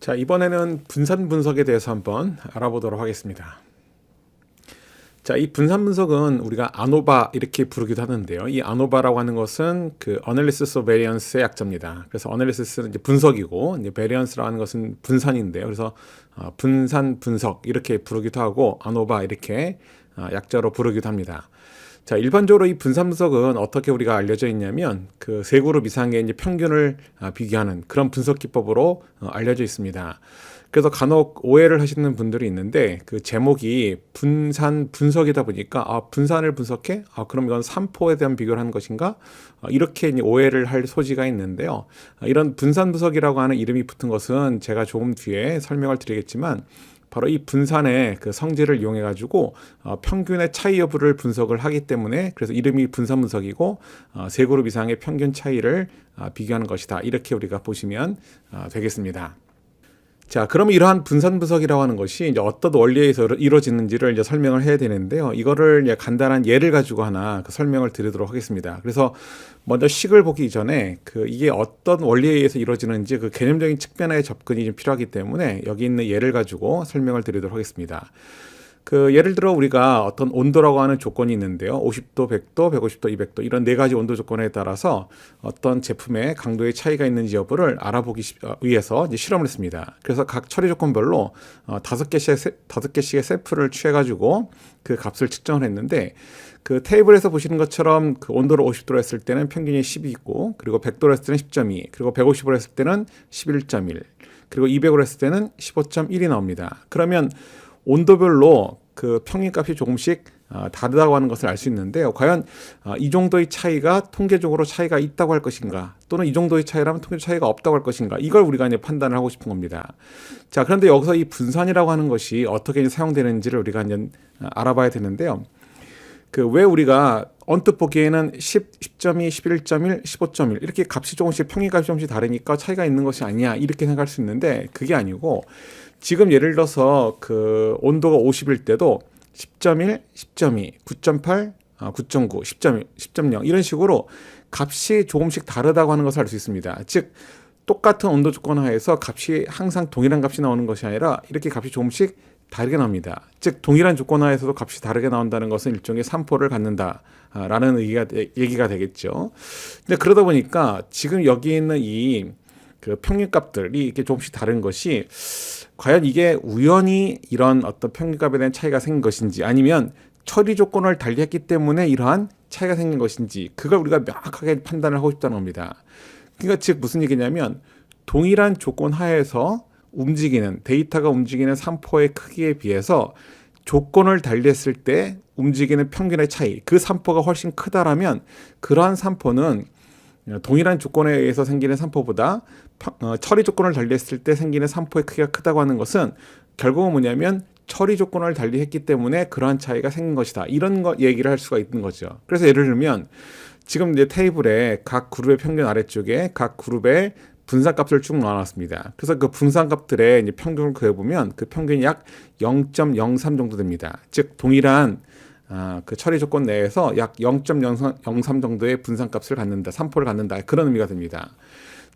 자, 이번에는 분산 분석에 대해서 한번 알아보도록 하겠습니다. 자, 이 분산 분석은 우리가 아노바 이렇게 부르기도 하는데요. 이 아노바라고 하는 것은 그 Analysis of Variance의 약자입니다. 그래서 Analysis는 이제 분석이고, 이제 Variance라고 하는 것은 분산인데요. 그래서 분산 분석 이렇게 부르기도 하고, 아노바 이렇게 약자로 부르기도 합니다. 자, 일반적으로 이 분산 분석은 어떻게 우리가 알려져 있냐면 그 세 그룹 이상의 이제 평균을 비교하는 그런 분석 기법으로 알려져 있습니다. 그래서 간혹 오해를 하시는 분들이 있는데 그 제목이 분산 분석이다 보니까 분산을 분석해? 그럼 이건 산포에 대한 비교를 하는 것인가? 이렇게 이제 오해를 할 소지가 있는데요. 이런 분산 분석이라고 하는 이름이 붙은 것은 제가 조금 뒤에 설명을 드리겠지만 바로 이 분산의 그 성질을 이용해 가지고 평균의 차이 여부를 분석을 하기 때문에 그래서 이름이 분산 분석이고 세 그룹 이상의 평균 차이를 비교하는 것이다. 이렇게 우리가 보시면 되겠습니다. 자, 그럼 이러한 분산 분석이라고 하는 것이 이제 어떤 원리에 의해서 이루어지는지를 이제 설명을 해야 되는데요. 이거를 이제 간단한 예를 가지고 하나 설명을 드리도록 하겠습니다. 그래서 먼저 식을 보기 전에 이게 어떤 원리에 의해서 이루어지는지 그 개념적인 측면의 접근이 좀 필요하기 때문에 여기 있는 예를 가지고 설명을 드리도록 하겠습니다. 예를 들어 우리가 어떤 온도라고 하는 조건이 있는데요. 50도, 100도, 150도, 200도 이런 네 가지 온도 조건에 따라서 어떤 제품의 강도의 차이가 있는지 여부를 알아보기 위해서 이제 실험을 했습니다. 그래서 각 처리 조건별로 5개씩의 샘플을 취해가지고 그 값을 측정을 했는데 그 테이블에서 보시는 것처럼 그 온도를 50도로 했을 때는 평균이 10이 있고 그리고 100도로 했을 때는 10.2 그리고 150도로 했을 때는 11.1 그리고 200으로 했을 때는 15.1이 나옵니다. 그러면 온도별로 그 평균값이 조금씩 다르다고 하는 것을 알 수 있는데요. 과연 이 정도의 차이가 통계적으로 차이가 있다고 할 것인가 또는 이 정도의 차이라면 통계적 차이가 없다고 할 것인가 이걸 우리가 이제 판단을 하고 싶은 겁니다. 자, 그런데 여기서 이 분산이라고 하는 것이 어떻게 이제 사용되는지를 우리가 이제 알아봐야 되는데요. 왜 우리가 언뜻 보기에는 10, 10.2, 11.1, 15.1 이렇게 값이 조금씩 평균값이 조금씩 다르니까 차이가 있는 것이 아니야 이렇게 생각할 수 있는데 그게 아니고 지금 예를 들어서 그 온도가 50일 때도 10.1, 10.2, 9.8, 9.9, 10.1, 10.0 이런 식으로 값이 조금씩 다르다고 하는 것을 알 수 있습니다. 즉 똑같은 온도 조건 하에서 값이 항상 동일한 값이 나오는 것이 아니라 이렇게 값이 조금씩 다르게 나옵니다. 즉 동일한 조건 하에서도 값이 다르게 나온다는 것은 일종의 산포를 갖는다라는 얘기가 되겠죠. 근데 그러다 보니까 지금 여기 있는 이 그 평균값들이 이렇게 조금씩 다른 것이 과연 이게 우연히 이런 어떤 평균값에 대한 차이가 생긴 것인지 아니면 처리 조건을 달리했기 때문에 이러한 차이가 생긴 것인지 그걸 우리가 명확하게 판단을 하고 싶다는 겁니다. 그러니까 즉 무슨 얘기냐면 동일한 조건 하에서 움직이는 데이터가 움직이는 산포의 크기에 비해서 조건을 달리했을 때 움직이는 평균의 차이 그 산포가 훨씬 크다라면 그러한 산포는 동일한 조건에 의해서 생기는 산포보다 처리 조건을 달리했을 때 생기는 산포의 크기가 크다고 하는 것은 결국은 뭐냐면 처리 조건을 달리했기 때문에 그러한 차이가 생긴 것이다. 이런 얘기를 할 수가 있는 거죠. 그래서 예를 들면 지금 이제 테이블에 각 그룹의 평균 아래쪽에 각 그룹의 분산값을 쭉 넣어놨습니다. 그래서 그 분산값들의 이제 평균을 구해보면 그 평균이 약 0.03 정도 됩니다. 즉 동일한 그 처리 조건 내에서 약 0.03 정도의 분산값을 갖는다, 산포를 갖는다 그런 의미가 됩니다.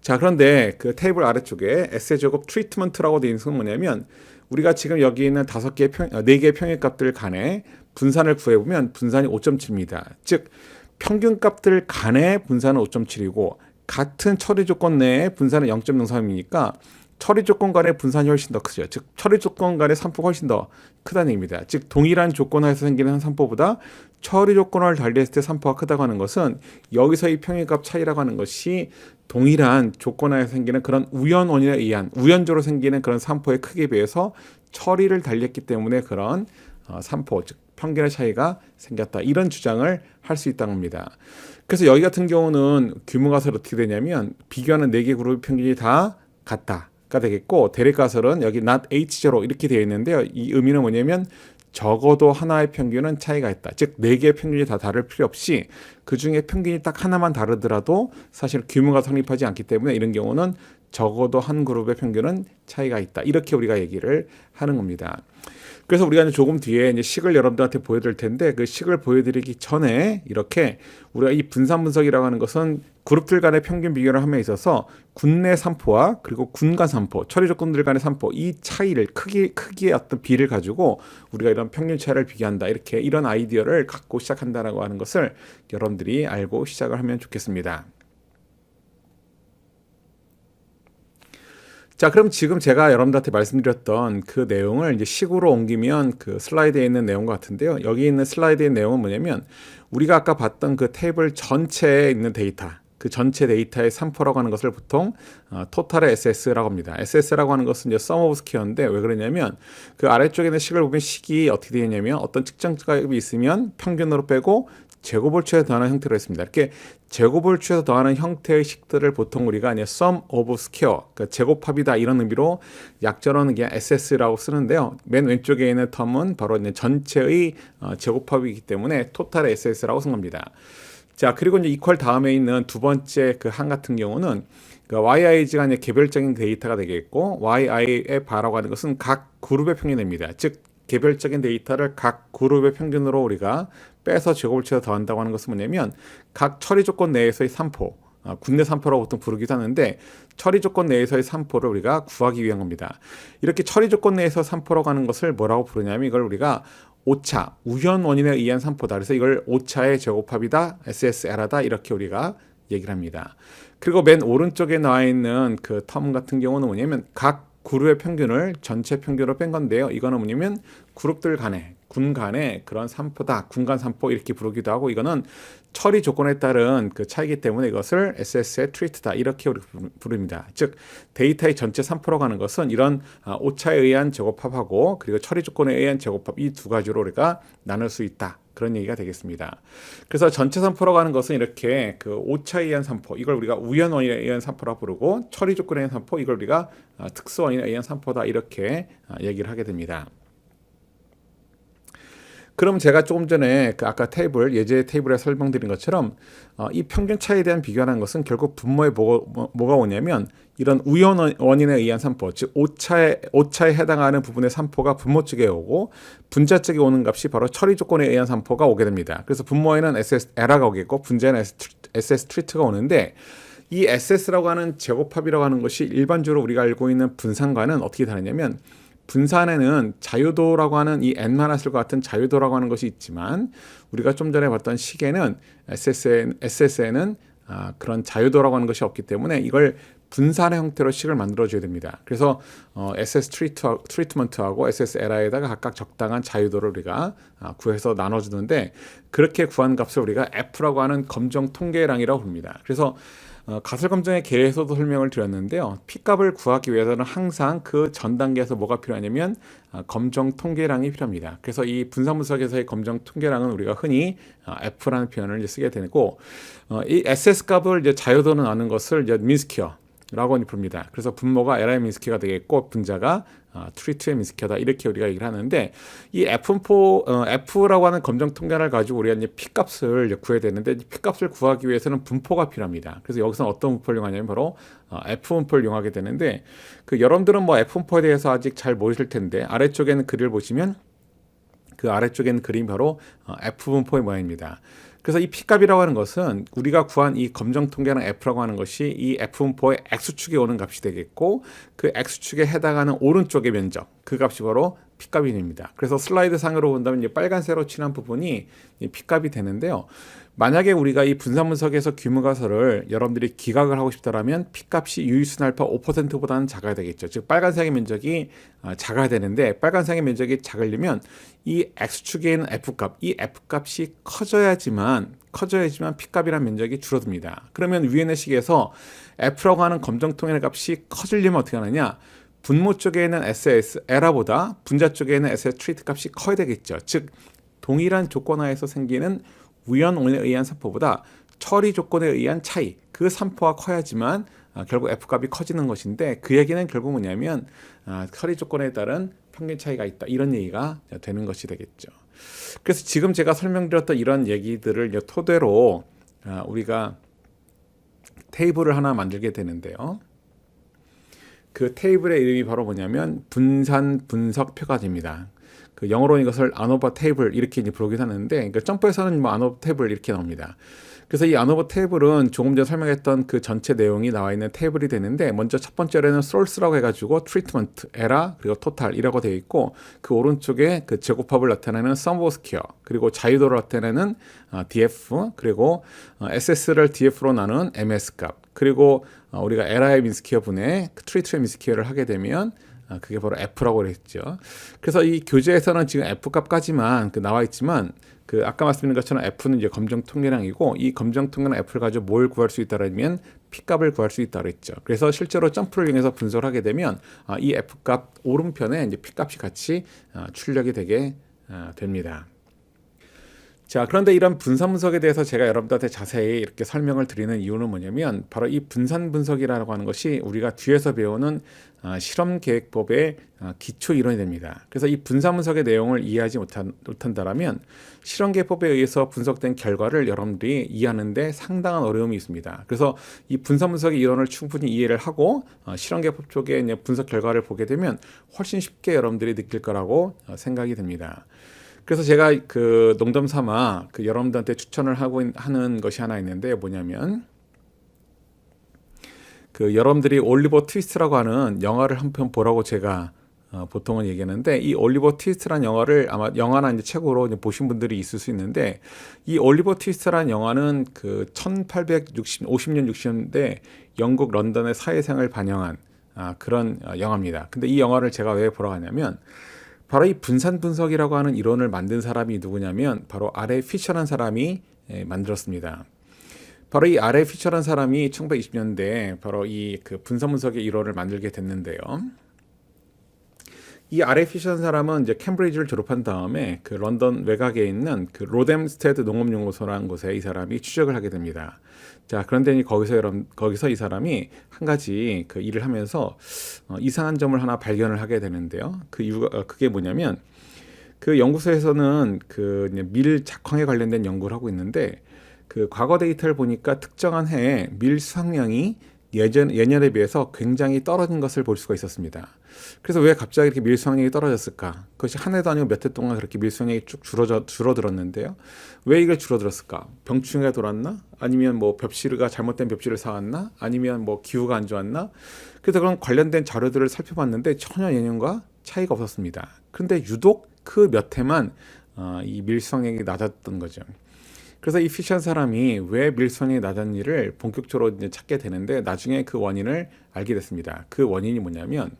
자, 그런데 그 테이블 아래쪽에 S제곱 트리트먼트라고 되어 있는 것은 뭐냐면 우리가 지금 여기 있는 4개의 평균값들 간의 분산을 구해보면 분산이 5.7입니다. 즉 평균값들 간의 분산은 5.7이고 같은 처리 조건 내에 분산은 0.03이니까 처리 조건 간의 분산이 훨씬 더 크죠. 즉 처리 조건 간의 산포가 훨씬 더 크다는 얘기입니다. 즉 동일한 조건 하에서 생기는 산포보다 처리 조건을 달리했을 때 산포가 크다고 하는 것은 여기서 이 평균값 차이라고 하는 것이 동일한 조건 하에서 생기는 그런 우연원인에 의한 우연적으로 생기는 그런 산포의 크기에 비해서 처리를 달리했기 때문에 그런 산포 즉 평균의 차이가 생겼다. 이런 주장을 할 수 있다는 겁니다. 그래서 여기 같은 경우는 규모가설 어떻게 되냐면 비교하는 4개 그룹의 평균이 다 같다가 되겠고 대립가설은 여기 not H0 이렇게 되어 있는데요. 이 의미는 뭐냐면 적어도 하나의 평균은 차이가 있다. 즉 4개의 평균이 다 다를 필요 없이 그중에 평균이 딱 하나만 다르더라도 사실 규모가 성립하지 않기 때문에 이런 경우는 적어도 한 그룹의 평균은 차이가 있다. 이렇게 우리가 얘기를 하는 겁니다. 그래서 우리가 이제 조금 뒤에 이제 식을 여러분들한테 보여드릴 텐데 그 식을 보여드리기 전에 이렇게 우리가 이 분산 분석이라고 하는 것은 그룹들 간의 평균 비교를 함에 있어서 군 내 산포와 그리고 군 간 산포, 처리 조건들 간의 산포 이 차이를 크기의 어떤 비를 가지고 우리가 이런 평균 차이를 비교한다 이렇게 이런 아이디어를 갖고 시작한다라고 하는 것을 여러분들이 알고 시작을 하면 좋겠습니다. 자, 그럼 지금 제가 여러분들한테 말씀드렸던 그 내용을 이제 식으로 옮기면 그 슬라이드에 있는 내용과 같은데요. 여기 있는 슬라이드의 내용은 뭐냐면 우리가 아까 봤던 그 테이블 전체에 있는 데이터, 그 전체 데이터의 산포라고 하는 것을 보통 토탈의 SS라고 합니다. SS라고 하는 것은 이제 sum of square인데 왜 그러냐면 그 아래쪽에 있는 식을 보면 식이 어떻게 되냐면 어떤 측정 값이 있으면 평균으로 빼고 제곱을 취해서 더하는 형태로 했습니다. 이렇게 제곱을 취해서 더하는 형태의 식들을 보통 우리가 이제 sum of square, 그러니까 제곱합이다 이런 의미로 약자로는 그냥 SS라고 쓰는데요. 맨 왼쪽에 있는 텀은 바로 이제 전체의 제곱합이기 때문에 토탈의 SS라고 쓴 겁니다. 자, 그리고 이제 이퀄 다음에 있는 두 번째 그 항 같은 경우는 그 yi가 이제 개별적인 데이터가 되겠고 yi의 바라고 하는 것은 각 그룹의 평균입니다. 즉 개별적인 데이터를 각 그룹의 평균으로 우리가 빼서 제곱을 쳐서 더한다고 하는 것은 뭐냐면 각 처리 조건 내에서의 산포, 군내 산포라고 보통 부르기도 하는데 처리 조건 내에서의 산포를 우리가 구하기 위한 겁니다. 이렇게 처리 조건 내에서 산포라고 하는 것을 뭐라고 부르냐면 이걸 우리가 오차, 우연 원인에 의한 산포다. 그래서 이걸 오차의 제곱합이다, SSL하다 이렇게 우리가 얘기를 합니다. 그리고 맨 오른쪽에 나와 있는 그 텀 같은 경우는 뭐냐면 각 그룹의 평균을 전체 평균으로 뺀 건데요. 이거는 뭐냐면 그룹들 간의 군 간의 그런 산포다, 군간 산포 이렇게 부르기도 하고 이거는 처리 조건에 따른 그 차이기 때문에 이것을 SS의 트리트다 이렇게 우리 부릅니다. 즉 데이터의 전체 산포라고 하는 것은 이런 오차에 의한 제곱합하고 그리고 처리 조건에 의한 제곱합 이 두 가지로 우리가 나눌 수 있다. 그런 얘기가 되겠습니다. 그래서 전체 산포라고 하는 것은 이렇게 그 오차에 의한 산포 이걸 우리가 우연 원인에 의한 산포라고 부르고 처리 조건에 의한 산포 이걸 우리가 특수 원인에 의한 산포다 이렇게 얘기를 하게 됩니다. 그럼 제가 조금 전에 그 아까 테이블 예제 테이블에 설명드린 것처럼 이 평균 차이에 대한 비교하는 것은 결국 분모에 뭐가 오냐면 이런 우연 원인에 의한 산포 즉 오차에 해당하는 부분의 산포가 분모 쪽에 오고 분자 쪽에 오는 값이 바로 처리 조건에 의한 산포가 오게 됩니다. 그래서 분모에는 SS 에러가 오겠고 분자에는 SS 트리트가 오는데 이 SS라고 하는 제곱합이라고 하는 것이 일반적으로 우리가 알고 있는 분산과는 어떻게 다르냐면 분산에는 자유도라고 하는 이 n-1과 같은 자유도라고 하는 것이 있지만 우리가 좀 전에 봤던 식에는 SS에는 그런 자유도라고 하는 것이 없기 때문에 이걸 분산의 형태로 식을 만들어줘야 됩니다. 그래서 SS 트리트먼트하고 SS 에라에다가 각각 적당한 자유도를 우리가 구해서 나눠주는데 그렇게 구한 값을 우리가 F라고 하는 검정 통계량이라고 부릅니다. 그래서 가설 검정의 개에서도 설명을 드렸는데요. P값을 구하기 위해서는 항상 그 전 단계에서 뭐가 필요하냐면 검정 통계량이 필요합니다. 그래서 이 분산 분석에서의 검정 통계량은 우리가 흔히 F라는 표현을 이제 쓰게 되고 이 SS 값을 이제 자유도로 나눈 것을 이제 민스퀘어라고 부릅니다. 그래서 분모가 L의 민스퀘어가 되겠고 분자가 트리트의 민스퀘어다 이렇게 우리가 얘기를 하는데 이 F라고 하는 검정 통계를 가지고 우리가 이제 P값을 이제 구해야 되는데 P값을 구하기 위해서는 분포가 필요합니다. 그래서 여기서는 어떤 분포를 이용하냐면 바로 F분포를 이용하게 되는데 그 여러분들은 뭐 F분포에 대해서 아직 잘 모르실 텐데 아래쪽에는 그림을 보시면 그 아래쪽에는 그림이 바로 F분포의 모양입니다. 그래서 이 P값이라고 하는 것은 우리가 구한 이 검정 통계랑 F라고 하는 것이 이 F분포의 X축에 오는 값이 되겠고 그 X축에 해당하는 오른쪽의 면적 그 값이 바로 P값입니다. 그래서 슬라이드 상으로 본다면 이제 빨간색으로 칠한 부분이 P값이 되는데요. 만약에 우리가 이 분산 분석에서 규모 가설을 여러분들이 기각을 하고 싶다라면 P값이 유의순 알파 5%보다는 작아야 되겠죠. 즉 빨간색의 면적이 작아야 되는데 빨간색의 면적이 작으려면 이 X축에 있는 F값, 이 F값이 커져야지만 P값이라는 면적이 줄어듭니다. 그러면 위에 있는 식에서 F라고 하는 검정통의 값이 커지려면 어떻게 하느냐? 분모 쪽에 있는 SS, 에라보다 분자 쪽에 있는 SS 트리트 값이 커야 되겠죠. 즉 동일한 조건 하에서 생기는 우연 원인에 의한 산포보다 처리 조건에 의한 차이, 그 산포가 커야지만 결국 F값이 커지는 것인데 그 얘기는 결국 뭐냐면 처리 조건에 따른 평균 차이가 있다 이런 얘기가 되는 것이 되겠죠. 그래서 지금 제가 설명드렸던 이런 얘기들을 토대로 우리가 테이블을 하나 만들게 되는데요. 그 테이블의 이름이 바로 뭐냐면 분산 분석 표가 됩니다. 그 영어로는 이것을 ANOVA 테이블 이렇게 이제 부르긴 하는데, 그러니까 점프에서는 뭐 ANOVA 테이블 이렇게 나옵니다. 그래서 이 ANOVA 테이블은 조금 전에 설명했던 그 전체 내용이 나와 있는 테이블이 되는데, 먼저 첫 번째로는 source라고 해가지고 treatment, error, 그리고 total이라고 되어 있고, 그 오른쪽에 그 제곱합을 나타내는 sum of square, 그리고 자유도를 나타내는 df, 그리고 ss를 df로 나눈 ms 값, 그리고 우리가 error의 민스퀘어 분의 treat의 민스퀘어를 하게 되면 그게 바로 F라고 그랬죠. 그래서 이 교재에서는 지금 F 값까지만 나와 있지만, 그 아까 말씀드린 것처럼 F는 이제 검정 통계량이고, 이 검정 통계량 F를 가지고 뭘 구할 수 있다라면 P 값을 구할 수 있다 그랬죠. 그래서 실제로 점프를 이용해서 분석을 하게 되면 이 F 값 오른편에 이제 P 값이 같이 출력이 되게 됩니다. 자, 그런데 이런 분산 분석에 대해서 제가 여러분들한테 자세히 이렇게 설명을 드리는 이유는 뭐냐면, 바로 이 분산 분석이라고 하는 것이 우리가 뒤에서 배우는 실험 계획법의 기초 이론이 됩니다. 그래서 이 분산 분석의 내용을 이해하지 못한다라면 실험 계획법에 의해서 분석된 결과를 여러분들이 이해하는데 상당한 어려움이 있습니다. 그래서 이 분산 분석의 이론을 충분히 이해를 하고 실험 계획법 쪽에 이제 분석 결과를 보게 되면 훨씬 쉽게 여러분들이 느낄 거라고 생각이 됩니다. 그래서 제가 그 농담 삼아 그 여러분들한테 추천을 하는 것이 하나 있는데, 뭐냐면 그 여러분들이 올리버 트위스트라고 하는 영화를 한 편 보라고 제가 보통은 얘기하는데, 이 올리버 트위스트라는 영화를 아마 영화나 이제 책으로 이제 보신 분들이 있을 수 있는데, 이 올리버 트위스트라는 영화는 그 1850년 60년대 영국 런던의 사회생활을 반영한 그런 영화입니다. 근데 이 영화를 제가 왜 보러 가냐면, 바로 이 분산 분석이라고 하는 이론을 만든 사람이 누구냐면 바로 R.A. 피셔라는 사람이 만들었습니다. 바로 이 R.A. 피셔라는 사람이 1920년대에 바로 이 그 분산 분석의 이론을 만들게 됐는데요. 이 R.A. 피셔라는 사람은 이제 캠브리지를 졸업한 다음에 그 런던 외곽에 있는 그 로뎀스테드 농업연구소라는 곳에 이 사람이 취직을 하게 됩니다. 자, 그런데 거기서 이 사람이 한 가지 그 일을 하면서 이상한 점을 하나 발견을 하게 되는데요. 그 이유가 그게 뭐냐면, 그 연구소에서는 그 밀 작황에 관련된 연구를 하고 있는데, 그 과거 데이터를 보니까 특정한 해에 밀 수확량이 예년에 비해서 굉장히 떨어진 것을 볼 수가 있었습니다. 그래서 왜 갑자기 이렇게 밀 수확량이 떨어졌을까? 그것이 한 해도 아니고 몇 해 동안 그렇게 밀 수확량이 쭉 줄어들었는데요. 왜 이게 줄어들었을까? 병충해가 돌았나? 아니면 뭐 벽시르가 잘못된 벽시를 사왔나? 아니면 뭐 기후가 안 좋았나? 그래서 그런 관련된 자료들을 살펴봤는데 전혀 예년과 차이가 없었습니다. 그런데 유독 그 몇 해만 이 밀 수확량이 낮았던 거죠. 그래서 이 피셔 사람이 왜 밀수확량이 낮았는지를 본격적으로 이제 찾게 되는데, 나중에 그 원인을 알게 됐습니다. 그 원인이 뭐냐면,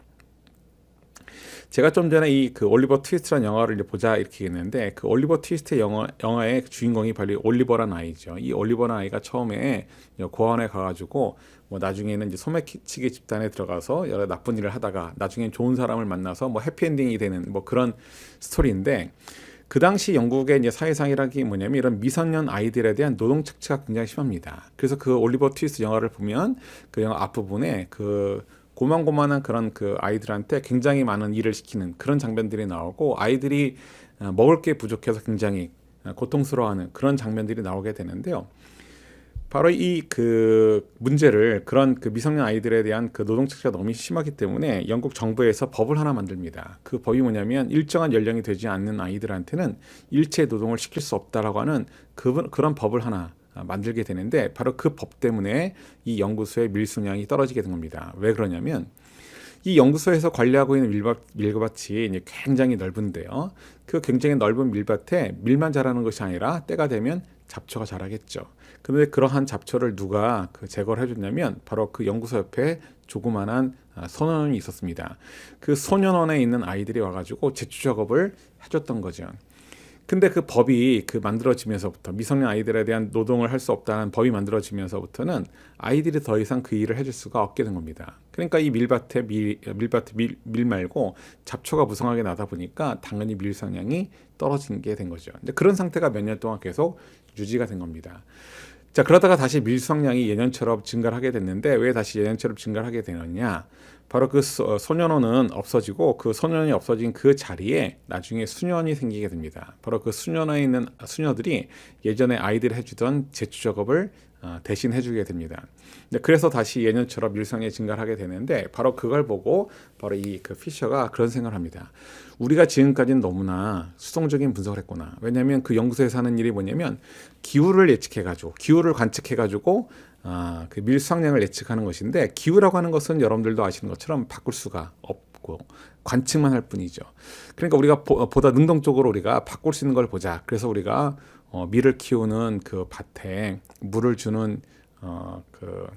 제가 좀 전에 이 그 올리버 트위스트라는 영화를 이제 보자 이렇게 했는데, 그 올리버 트위스트 영화의 주인공이 바로 올리버라는 아이죠. 이 올리버라는 아이가 처음에 고아원에 가가지고 뭐 나중에는 이제 소매치기 집단에 들어가서 여러 나쁜 일을 하다가 나중에 좋은 사람을 만나서 뭐 해피엔딩이 되는 뭐 그런 스토리인데, 그 당시 영국의 이제 사회상이라기 뭐냐면 이런 미성년 아이들에 대한 노동 착취가 굉장히 심합니다. 그래서 그 올리버 트위스트 영화를 보면 그 영화 앞부분에 그 고만고만한 그런 그 아이들한테 굉장히 많은 일을 시키는 그런 장면들이 나오고, 아이들이 먹을 게 부족해서 굉장히 고통스러워하는 그런 장면들이 나오게 되는데요. 바로 이 그 문제를, 그런 그 미성년 아이들에 대한 그 노동 착취가 너무 심하기 때문에 영국 정부에서 법을 하나 만듭니다. 그 법이 뭐냐면, 일정한 연령이 되지 않는 아이들한테는 일체 노동을 시킬 수 없다라고 하는 그런 법을 하나 만들게 되는데, 바로 그 법 때문에 이 연구소의 밀수량이 떨어지게 된 겁니다. 왜 그러냐면, 이 연구소에서 관리하고 있는 밀밭이 이제 굉장히 넓은데요. 그 굉장히 넓은 밀밭에 밀만 자라는 것이 아니라 때가 되면 잡초가 자라겠죠. 그런데 그러한 잡초를 누가 제거를 해줬냐면, 바로 그 연구소 옆에 조그만한 소년원이 있었습니다. 그 소년원에 있는 아이들이 와가지고 제초 작업을 해줬던 거죠. 근데 그 법이 만들어지면서부터, 미성년 아이들에 대한 노동을 할 수 없다는 법이 만들어지면서부터는 아이들이 더 이상 그 일을 해줄 수가 없게 된 겁니다. 그러니까 이 밀밭에 밀 말고 잡초가 무성하게 나다 보니까 당연히 밀 수확량이 떨어진 게 된 거죠. 근데 그런 상태가 몇 년 동안 계속 유지가 된 겁니다. 자, 그러다가 다시 밀 수확량이 예년처럼 증가를 하게 됐는데, 왜 다시 예년처럼 증가를 하게 되느냐? 바로 그 소년원은 없어지고, 그 소년이 없어진 그 자리에 나중에 수년이 생기게 됩니다. 바로 그 수년원에 있는 수녀들이 예전에 아이들이 해주던 제초 작업을 대신 해주게 됩니다. 그래서 다시 예년처럼 밀성이 증가를 하게 되는데 바로 그걸 보고 바로 이 그 피셔가 그런 생각을 합니다. 우리가 지금까지는 너무나 수동적인 분석을 했구나. 왜냐하면 그 연구소에서 하는 일이 뭐냐면 기후를 예측해가지고 기후를 관측해가지고 그 밀수확량을 예측하는 것인데 기후라고 하는 것은 여러분들도 아시는 것처럼 바꿀 수가 없고 관측만 할 뿐이죠. 그러니까 우리가 보다 능동적으로 우리가 바꿀 수 있는 걸 보자. 그래서 우리가 밀을 키우는 그 밭에 물을 주는 그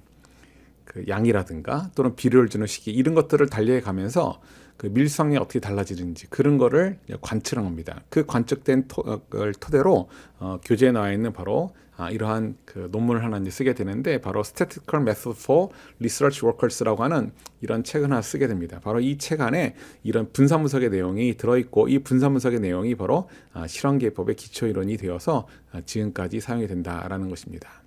양이라든가 또는 비료를 주는 시기 이런 것들을 달리해 가면서 그 밀수확량이 어떻게 달라지는지 그런 거를 관측한 겁니다. 그 관측된 걸 토대로 교재에 나와 있는 바로 이러한 그 논문을 하나 쓰게 되는데 바로 Statistical Method for Research Workers라고 하는 이런 책을 하나 쓰게 됩니다. 바로 이 책 안에 이런 분산분석의 내용이 들어있고 이 분산분석의 내용이 바로 실험계법의 기초이론이 되어서 지금까지 사용이 된다라는 것입니다.